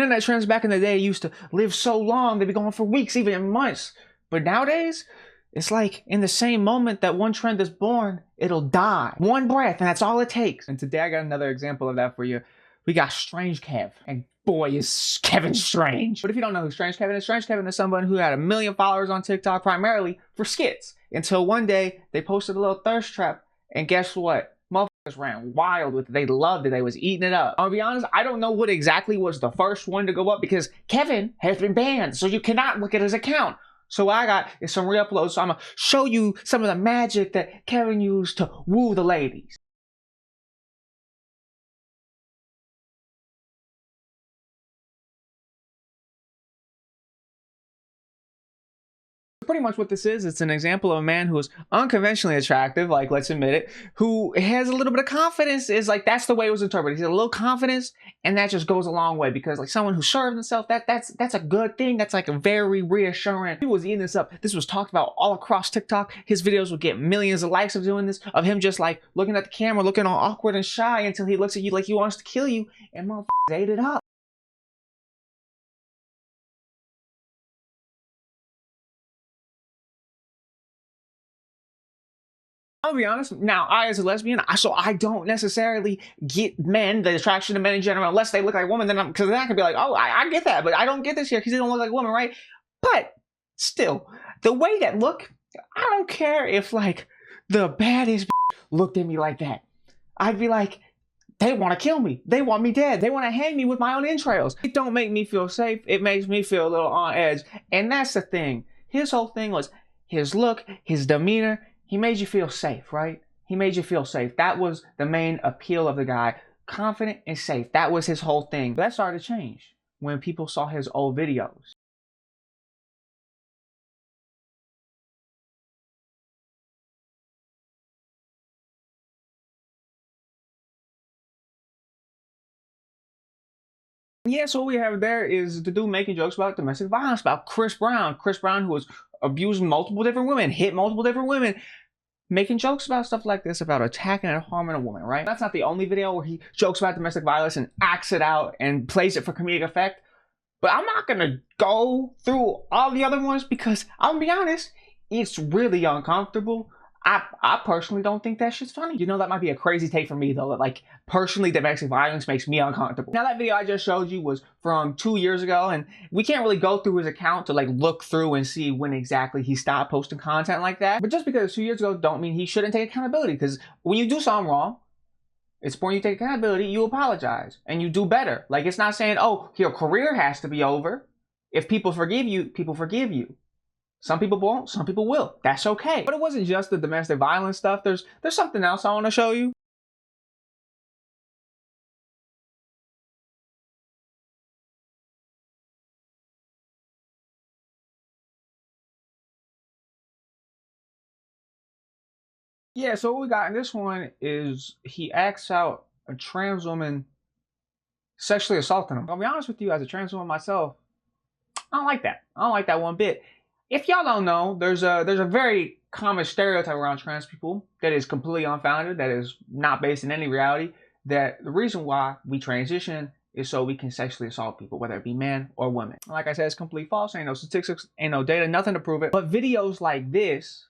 internet trends back in the day used to live so long, they'd be going for weeks, even months. But nowadays, it's like in the same moment that one trend is born, it'll die. One breath, and that's all it takes. And today I got another example of that for you. We got Strange Kev, and boy is Kevin strange. But if you don't know who Strange Kevin is someone who had 1 million followers on TikTok primarily for skits. Until one day, they posted a little thirst trap, and guess what? Motherfuckers ran wild with it. They loved it. They was eating it up. I'll be honest, I don't know what exactly was the first one to go up because Kevin has been banned, so you cannot look at his account. So what I got is some re-uploads, so I'm gonna show you some of the magic that Kevin used to woo the ladies. Pretty much what this is, it's an example of a man who is unconventionally attractive, like, let's admit it, who has a little bit of confidence, is like, that's the way it was interpreted. He has a little confidence, and that just goes a long way, because like someone who serves himself, that's a good thing. That's like a very reassuring. He was eating this up. This was talked about all across TikTok. His videos would get millions of likes of doing this, of him just like looking at the camera, looking all awkward and shy until he looks at you like he wants to kill you, and motherfuckers ate it up. I'll be honest, now I as a lesbian, so I don't necessarily get men, the attraction to men in general, unless they look like women, then because then I can be like, oh, I get that, but I don't get this here because they don't look like a woman, right? But still, the way that look, I don't care if like the baddest looked at me like that. I'd be like, they want to kill me. They want me dead. They want to hang me with my own entrails. It don't make me feel safe. It makes me feel a little on edge. And that's the thing. His whole thing was his look, his demeanor. He made you feel safe, right? He made you feel safe. That was the main appeal of the guy. Confident and safe. That was his whole thing. But that started to change when people saw his old videos. Yeah, so what we have there is the dude making jokes about domestic violence, about Chris Brown. Chris Brown, who was abusing multiple different women, hit multiple different women, making jokes about stuff like this, about attacking and harming a woman, right? That's not the only video where he jokes about domestic violence and acts it out and plays it for comedic effect. But I'm not gonna go through all the other ones because I'm gonna be honest, it's really uncomfortable. I personally don't think that shit's funny. You know, that might be a crazy take for me though. Like, personally, domestic violence makes me uncomfortable. Now, that video I just showed you was from 2 years ago, and we can't really go through his account to like look through and see when exactly he stopped posting content like that. But just because it's 2 years ago don't mean he shouldn't take accountability, because when you do something wrong, it's important you take accountability, you apologize, and you do better. Like, it's not saying, oh, your career has to be over. If people forgive you, people forgive you. Some people won't, some people will. That's okay. But it wasn't just the domestic violence stuff. There's something else I want to show you. Yeah, so what we got in this one is he acts out a trans woman sexually assaulting him. I'll be honest with you, as a trans woman myself, I don't like that. I don't like that one bit. If y'all don't know, there's a very common stereotype around trans people that is completely unfounded, that is not based in any reality, that the reason why we transition is so we can sexually assault people, whether it be men or women. Like I said, it's completely false. Ain't no statistics, ain't no data, nothing to prove it. But videos like this,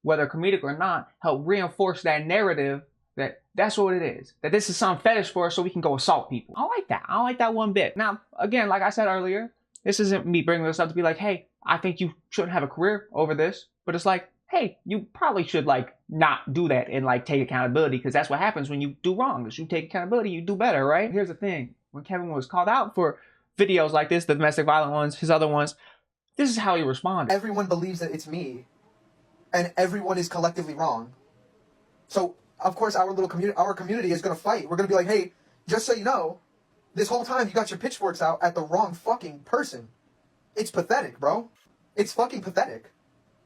whether comedic or not, help reinforce that narrative that that's what it is. That this is some fetish for us so we can go assault people. I don't like that. I don't like that one bit. Now, again, like I said earlier, this isn't me bringing this up to be like, hey, I think you shouldn't have a career over this. But it's like, hey, you probably should like not do that and like take accountability, because that's what happens when you do wrong. Is you take accountability, you do better, right? Here's the thing. When Kevin was called out for videos like this, the domestic violent ones, his other ones, this is how he responded. Everyone believes that it's me, and everyone is collectively wrong. So, of course, our community is going to fight. We're going to be like, hey, just so you know, this whole time you got your pitchforks out at the wrong fucking person. It's pathetic, bro. It's fucking pathetic.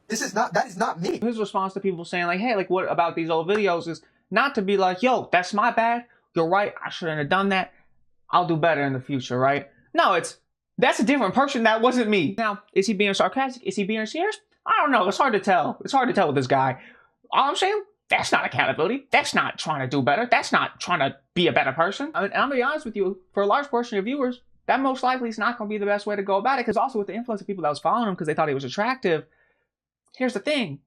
That is not me. His response to people saying like, hey, like what about these old videos is not to be like, yo, that's my bad. You're right. I shouldn't have done that. I'll do better in the future, right? No, that's a different person. That wasn't me. Now, is he being sarcastic? Is he being serious? I don't know. It's hard to tell. It's hard to tell with this guy. All I'm saying, that's not accountability. That's not trying to do better. That's not trying to be a better person. I mean, I'm gonna be honest with you, for a large portion of viewers, that most likely is not going to be the best way to go about it. Because also with the influence of people that was following him because they thought he was attractive, here's the thing.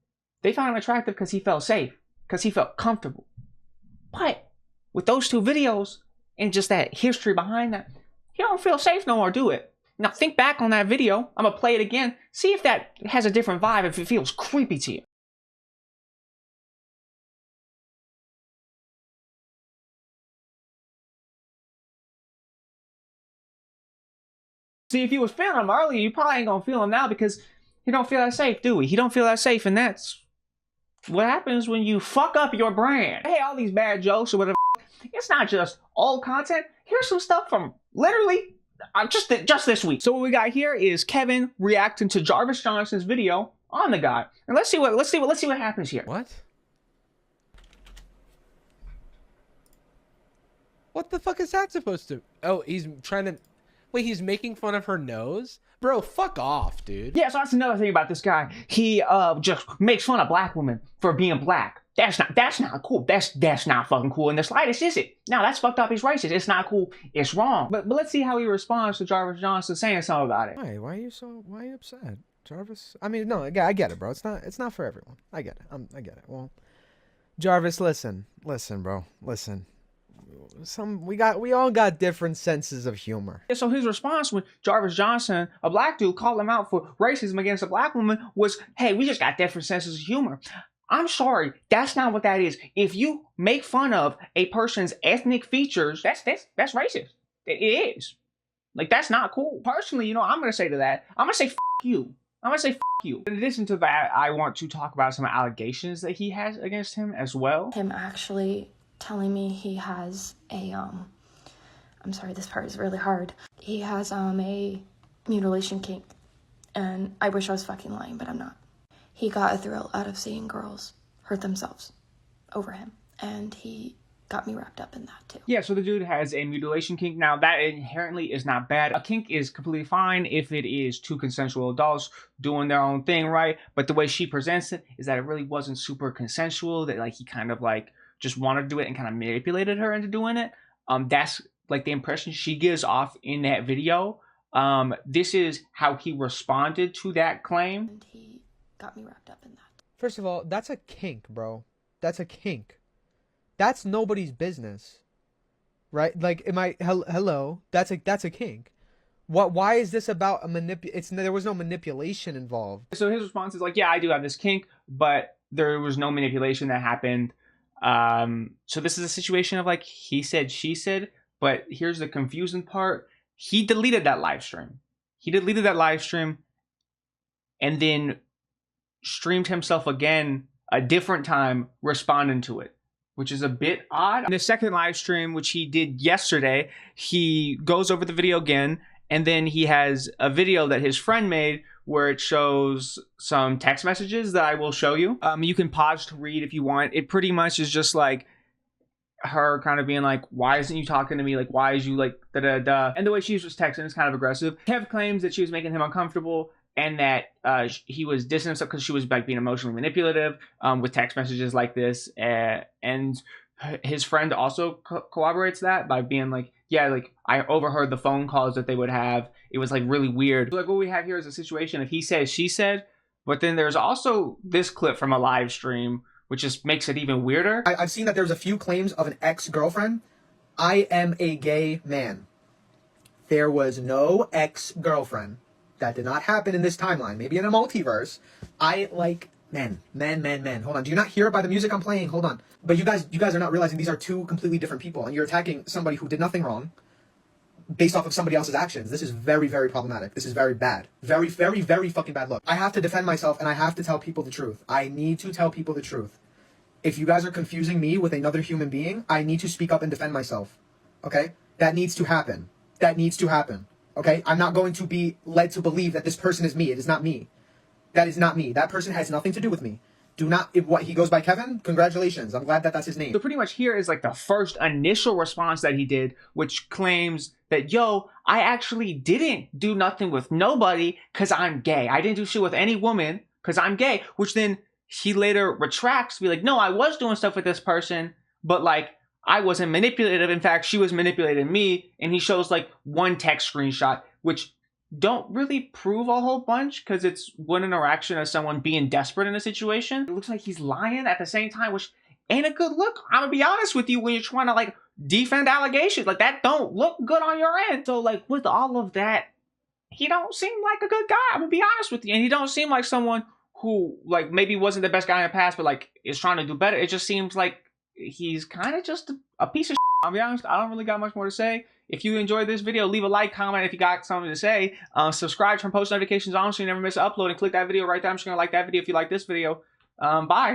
They found him attractive because he felt safe, because he felt comfortable. But with those two videos and just that history behind that, he don't feel safe no more, do it. Now think back on that video. I'm going to play it again. See if that has a different vibe, if it feels creepy to you. See, if you was feeling him earlier, you probably ain't gonna feel him now because he don't feel that safe, do we? He don't feel that safe, and that's what happens when you fuck up your brand. Hey, all these bad jokes or whatever, it's not just old content. Here's some stuff from literally just this week. So what we got here is Kevin reacting to Jarvis Johnson's video on the guy, and let's see what happens here. What? What the fuck is that supposed to? Oh, he's trying to. Wait, he's making fun of her nose? Bro, fuck off, dude. Yeah, so that's another thing about this guy. He just makes fun of black women for being black. That's not cool. That's not fucking cool in the slightest, is it? Now that's fucked up. He's racist. It's not cool. It's wrong. But let's see how he responds to Jarvis Johnson saying something about it. Why are you upset? Jarvis? I mean, no, I get it, bro. It's not for everyone. I get it. I get it. Well, Jarvis, listen, bro. Listen. We all got different senses of humor. So his response when Jarvis Johnson, a black dude, called him out for racism against a black woman was, hey, we just got different senses of humor. I'm sorry, that's not what that is. If you make fun of a person's ethnic features, that's racist. It is. Like, that's not cool. Personally, you know, I'm gonna say to that, I'm gonna say f you. I'm gonna say f you. In addition to that, I want to talk about some allegations that he has against him as well. Him actually telling me he has a I'm sorry, this part is really hard. He has a mutilation kink, and I wish I was fucking lying, but I'm not. He got a thrill out of seeing girls hurt themselves over him, and he got me wrapped up in that too. Yeah, so the dude has a mutilation kink. Now that inherently is not bad. A kink is completely fine if it is two consensual adults doing their own thing, right? But the way she presents it is that it really wasn't super consensual, that like he kind of like just wanted to do it and kind of manipulated her into doing it. That's like the impression she gives off in that video. This is how he responded to that claim. And he got me wrapped up in that. First of all, that's a kink, bro. That's a kink. That's nobody's business, right? Like, hello? That's a kink. Why is this about a there was no manipulation involved. So his response is like, yeah, I do have this kink, but there was no manipulation that happened. So this is a situation of like he said, she said, but here's the confusing part. He deleted that live stream. He deleted that live stream and then streamed himself again a different time responding to it, which is a bit odd. In the second live stream, which he did yesterday, he goes over the video again, and then he has a video that his friend made where it shows some text messages that I will show you. You can pause to read if you want. It pretty much is just like her kind of being like, why isn't you talking to me? Like, why is you like, da-da-da? And the way she was texting is kind of aggressive. Kev claims that she was making him uncomfortable and that he was dissing himself because she was like being emotionally manipulative with text messages like this. And his friend also corroborates that by being like, yeah, like I overheard the phone calls that they would have. It was like really weird. Like what we have here is a situation of he said, she said, but then there's also this clip from a live stream, which just makes it even weirder. I've seen that there's a few claims of an ex-girlfriend. I am a gay man. There was no ex-girlfriend. That did not happen in this timeline. Maybe in a multiverse. I like men. Hold on. Do you not hear it by the music I'm playing? Hold on. But you guys are not realizing these are two completely different people, and you're attacking somebody who did nothing wrong based off of somebody else's actions. This is very, very problematic. This is very bad. Very, very, very fucking bad look. I have to defend myself, and I have to tell people the truth. I need to tell people the truth. If you guys are confusing me with another human being, I need to speak up and defend myself. Okay? That needs to happen. That needs to happen. Okay? I'm not going to be led to believe that this person is me. It is not me. That is not me. That person has nothing to do with me. Do not, if what he goes by Kevin, congratulations. I'm glad that that's his name. So pretty much here is like the first initial response that he did, which claims that, yo, I actually didn't do nothing with nobody because I'm gay. I didn't do shit with any woman because I'm gay, which then he later retracts to be like, no, I was doing stuff with this person, but like, I wasn't manipulative. In fact, she was manipulating me. And he shows like one text screenshot, which don't really prove a whole bunch because it's one interaction of someone being desperate in a situation. It looks like he's lying at the same time, which ain't a good look. I'm gonna be honest with you, when you're trying to like defend allegations, like that don't look good on your end. So like with all of that, he don't seem like a good guy. I'm gonna be honest with you. And he don't seem like someone who like maybe wasn't the best guy in the past, but like is trying to do better. It just seems like he's kind of just a piece of shit. I'll be honest, I don't really got much more to say. If you enjoyed this video, leave a like, comment if you got something to say. Subscribe, turn post notifications on so you never miss an upload, and click that video right there. I'm just gonna like that video if you like this video. Bye.